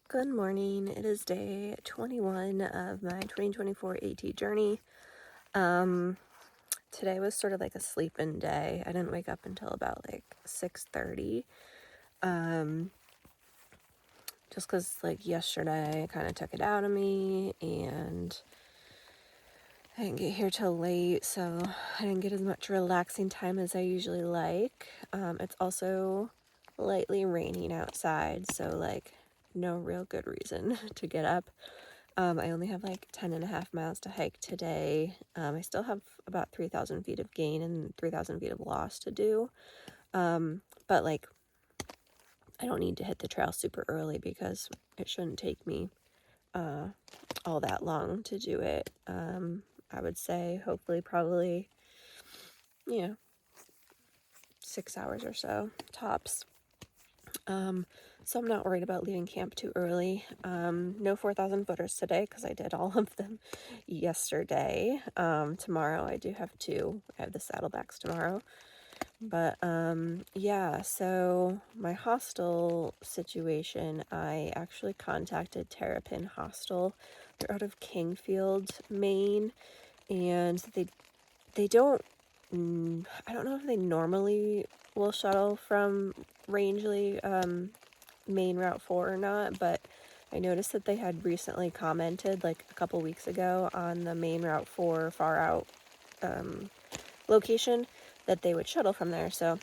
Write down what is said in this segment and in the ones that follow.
Good morning. It is day 21 of my 2024 AT journey. Today was sort of like a sleep-in day. I didn't wake up until about like 6:30. Just because like yesterday I kind of took it out of me and I didn't get here till late, so I didn't get as much relaxing time as I usually like. It's also lightly raining outside, so like no real good reason to get up. I only have like 10.5 miles to hike today. I still have about 3,000 feet of gain and 3,000 feet of loss to do. But like, I don't need to hit the trail super early because it shouldn't take me all that long to do it. I would say hopefully probably, 6 hours or so tops. So I'm not worried about leaving camp too early. No 4,000 footers today because I did all of them yesterday. Tomorrow I do have two. I have the saddlebacks tomorrow. But yeah, so my hostel situation, I actually contacted Terrapin Hostel. They're out of Kingfield, Maine, and they don't, I don't know if they normally will shuttle from Rangeley, Main Route 4 or not, but I noticed that they had recently commented like a couple weeks ago on the Main Route 4 far out location that they would shuttle from there. So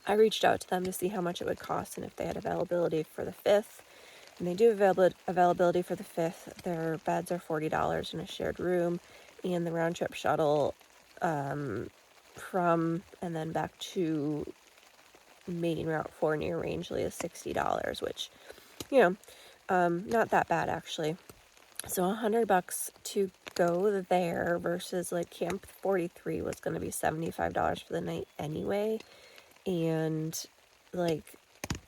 I reached out to them to see how much it would cost and if they had availability for the 5th. And they do have availability for the 5th. Their beds are $40 in a shared room, and the round trip shuttle from and then back to Main Route 4 near Rangeley is $60, which, not that bad actually. So $100 to go there versus like Camp 43 was going to be $75 for the night anyway. And like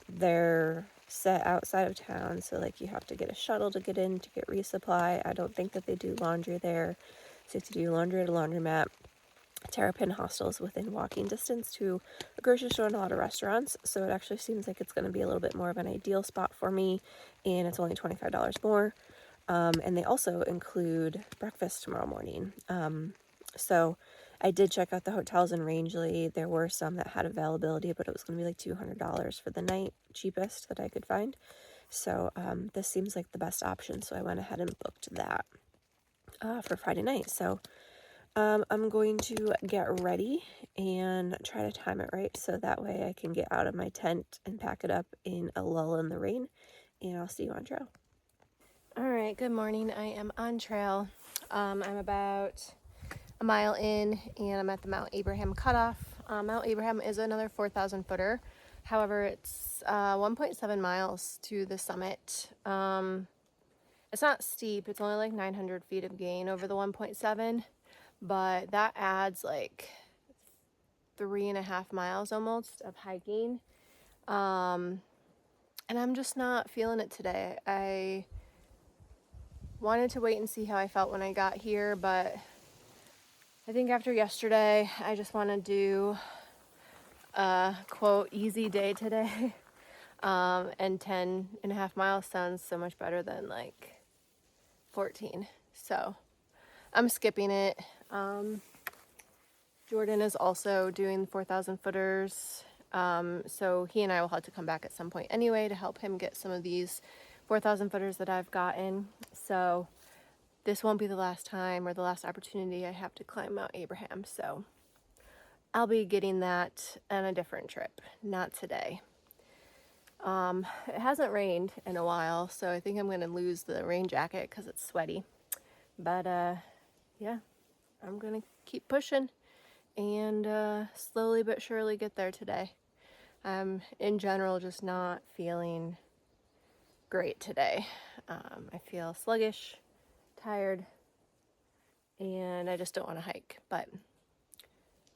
they're set outside of town, so like you have to get a shuttle to get in to get resupply. I don't think that they do laundry there, so you have to do laundry at a laundromat. Terrapin Hostel is within walking distance to a grocery store and a lot of restaurants, so it actually seems like it's going to be a little bit more of an ideal spot for me, and it's only $25 more. And they also include breakfast tomorrow morning. So I did check out the hotels in Rangeley. There were some that had availability, but it was going to be like $200 for the night, cheapest that I could find. So this seems like the best option, so I went ahead and booked that for Friday night. So I'm going to get ready and try to time it right so that way I can get out of my tent and pack it up in a lull in the rain, and I'll see you on trail. All right, good morning. I am on trail. I'm about a mile in and I'm at the Mount Abraham cutoff. Mount Abraham is another 4,000 footer. However, it's 1.7 miles to the summit. It's not steep. It's only like 900 feet of gain over the 1.7. But that adds like 3.5 miles almost of hiking. And I'm just not feeling it today. I wanted to wait and see how I felt when I got here, but I think after yesterday, I just want to do a quote easy day today. And 10.5 miles sounds so much better than like 14. So I'm skipping it. Jordan is also doing 4,000 footers. So he and I will have to come back at some point anyway to help him get some of these 4,000 footers that I've gotten. So this won't be the last time or the last opportunity I have to climb Mount Abraham. So I'll be getting that on a different trip, not today. It hasn't rained in a while, so I think I'm going to lose the rain jacket because it's sweaty. But yeah, I'm going to keep pushing and slowly but surely get there today. I'm in general just not feeling great today. I feel sluggish, tired, and I just don't want to hike. But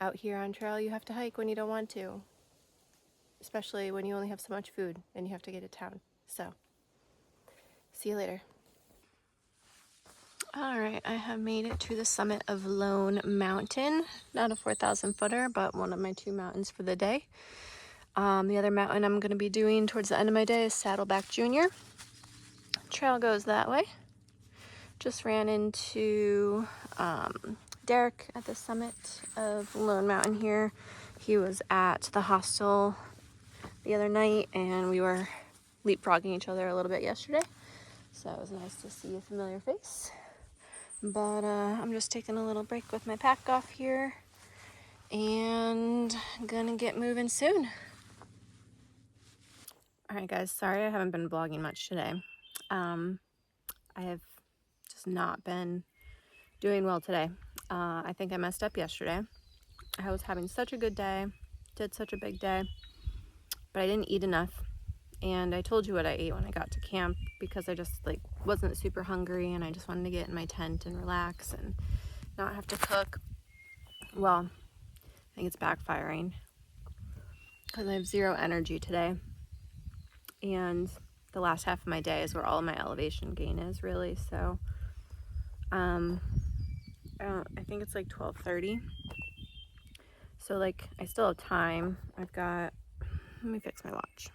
out here on trail, you have to hike when you don't want to, especially when you only have so much food and you have to get to town. So see you later. All right, I have made it to the summit of Lone Mountain. Not a 4,000 footer, but one of my 2 mountains for the day. The other mountain I'm going to be doing towards the end of my day is Saddleback Junior. trail goes that way. Just ran into Derek at the summit of Lone Mountain here. He was at the hostel the other night, and we were leapfrogging each other a little bit yesterday. So it was nice to see a familiar face. But I'm just taking a little break with my pack off here, and gonna get moving soon. Alright guys, sorry I haven't been vlogging much today. I have just not been doing well today. I think I messed up yesterday. I was having such a good day, did such a big day, but I didn't eat enough. And I told you what I ate when I got to camp, because I just wasn't super hungry, and I just wanted to get in my tent and relax and not have to cook. Well, I think it's backfiring because I have zero energy today, and the last half of my day is where all of my elevation gain is, really. So I think it's like 12:30, so I still have time. I've got, let me fix my watch.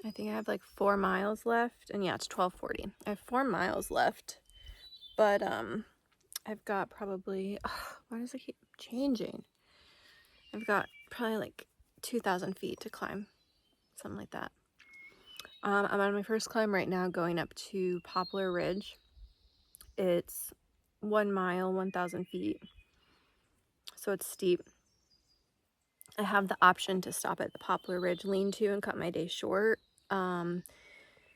I think I have 4 miles left, and yeah, it's 12:40. I have 4 miles left, but I've got probably, why does it keep changing? I've got probably 2,000 feet to climb, something like that. I'm on my first climb right now, going up to Poplar Ridge. It's 1 mile, 1,000 feet, so it's steep. I have the option to stop at the Poplar Ridge lean-to and cut my day short,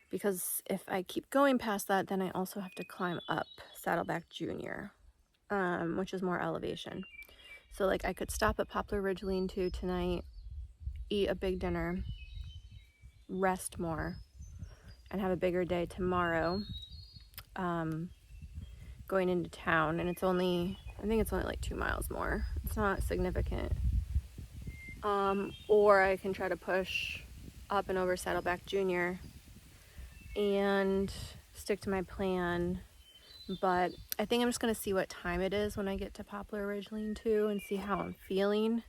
because if I keep going past that, then I also have to climb up Saddleback Junior, which is more elevation. So I could stop at Poplar Ridge lean-to tonight, eat a big dinner, rest more, and have a bigger day tomorrow, going into town. And it's only, I think it's only 2 miles more. It's not significant. Or I can try to push up and over Saddleback Junior and stick to my plan. But I think I'm just going to see what time it is when I get to Poplar Ridge lean-to and see how I'm feeling.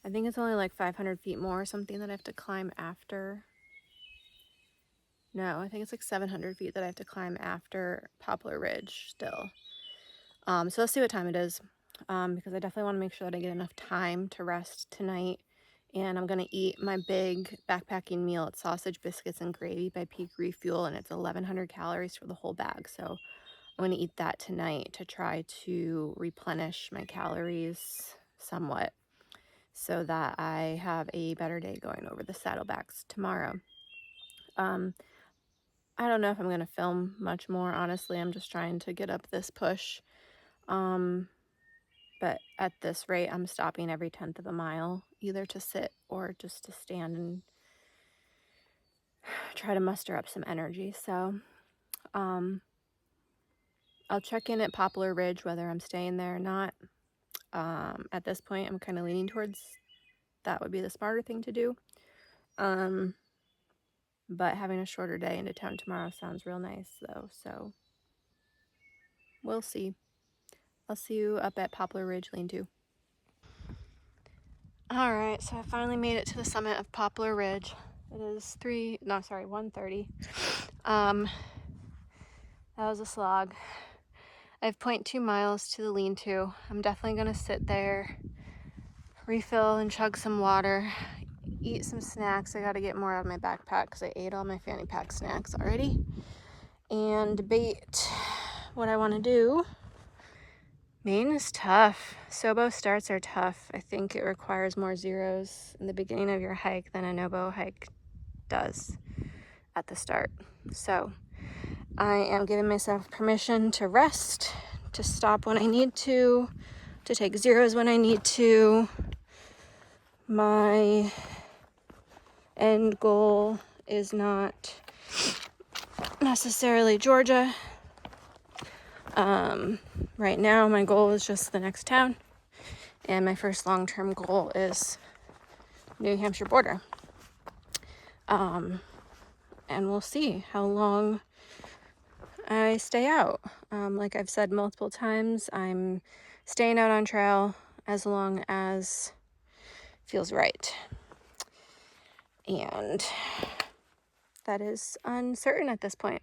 I think it's only 500 feet more or something that I have to climb after. No, I think it's 700 feet that I have to climb after Poplar Ridge still. So let's see what time it is, because I definitely want to make sure that I get enough time to rest tonight. And I'm going to eat my big backpacking meal. It's sausage, biscuits, and gravy by Peak Refuel, and it's 1,100 calories for the whole bag. So I'm going to eat that tonight to try to replenish my calories somewhat, so that I have a better day going over the saddlebacks tomorrow. I don't know if I'm going to film much more, honestly. I'm just trying to get up this push. But at this rate, I'm stopping every 1/10 of a mile, either to sit or just to stand and try to muster up some energy. So I'll check in at Poplar Ridge, whether I'm staying there or not. At this point, I'm kind of leaning towards that would be the smarter thing to do. But having a shorter day into town tomorrow sounds real nice, though. So we'll see. I'll see you up at Poplar Ridge lean-to. Alright, so I finally made it to the summit of Poplar Ridge. It is 1:30. That was a slog. I have 0.2 miles to the lean-to. I'm definitely going to sit there, refill and chug some water, eat some snacks. I got to get more out of my backpack because I ate all my fanny pack snacks already, and debate what I want to do. Maine is tough. SOBO starts are tough. I think it requires more zeros in the beginning of your hike than a NOBO hike does at the start. So I am giving myself permission to rest, to stop when I need to take zeros when I need to. My end goal is not necessarily Georgia. Right now my goal is just the next town, and my first long-term goal is New Hampshire border. And we'll see how long I stay out. Like I've said multiple times, I'm staying out on trail as long as feels right. And that is uncertain at this point,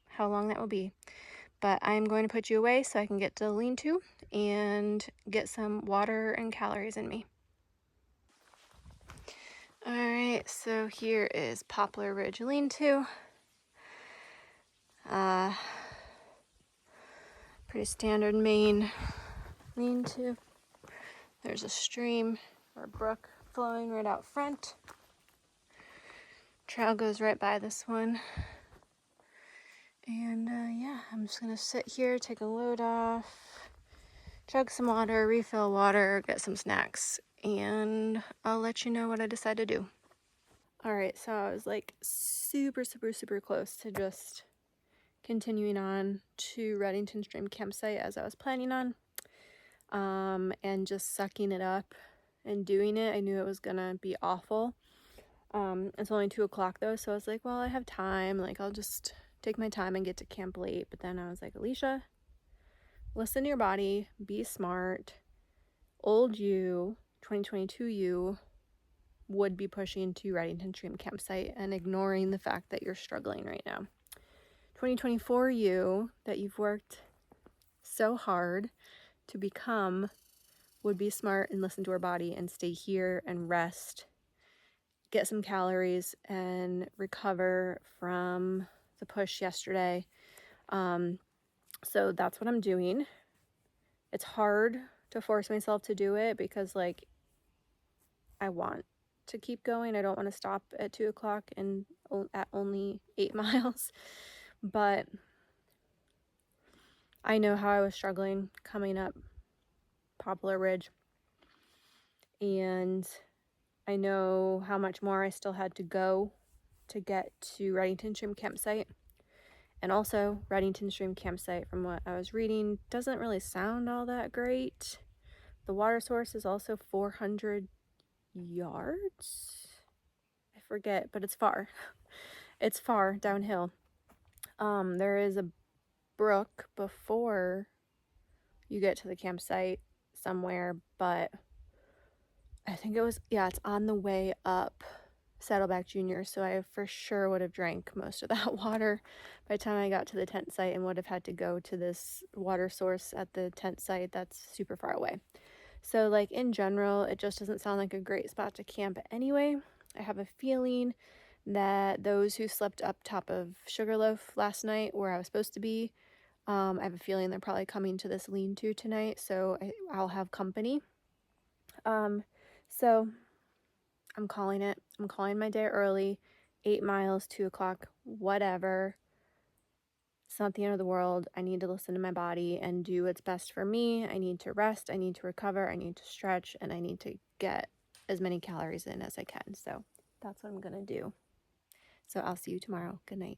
how long that will be. But I'm going to put you away so I can get to the lean-to and get some water and calories in me. All right, so here is Poplar Ridge lean-to. Pretty standard Maine lean-to. There's a stream or brook flowing right out front. Trail goes right by this one. And yeah, I'm just gonna sit here, take a load off, chug some water, refill water, get some snacks, and I'll let you know what I decide to do. All right, so I was like super close to just continuing on to Reddington Stream campsite as I was planning on, and just sucking it up and doing it. I knew it was gonna be awful. It's only 2 o'clock though, so I was like, well, I have time, like I'll just take my time and get to camp late. But then I was like, Alicia, listen to your body, be smart. Old you, 2022 you, would be pushing to Reddington Stream campsite and ignoring the fact that you're struggling right now. 2024 you, that you've worked so hard to become, would be smart and listen to our body and stay here and rest, get some calories and recover from the push yesterday. So that's what I'm doing. It's hard to force myself to do it because like I want to keep going. I don't want to stop at 2 o'clock and at only 8 miles, but I know how I was struggling coming up Poplar Ridge, and I know how much more I still had to go to get to Reddington Stream campsite. And also, Reddington Stream campsite, from what I was reading, doesn't really sound all that great. The water source is also 400 yards. I forget, but it's far. It's far downhill. There is a brook before you get to the campsite somewhere, but I think it was, yeah, it's on the way up Saddleback Junior, so I for sure would have drank most of that water by the time I got to the tent site and would have had to go to this water source at the tent site that's super far away. So like in general, it just doesn't sound like a great spot to camp anyway. I have a feeling that those who slept up top of Sugarloaf last night where I was supposed to be, I have a feeling they're probably coming to this lean-to tonight, so I'll have company. So I'm calling it. I'm calling my day early, 8 miles, 2 o'clock, whatever. It's not the end of the world. I need to listen to my body and do what's best for me. I need to rest. I need to recover. I need to stretch, and I need to get as many calories in as I can. So that's what I'm going to do. So I'll see you tomorrow. Good night.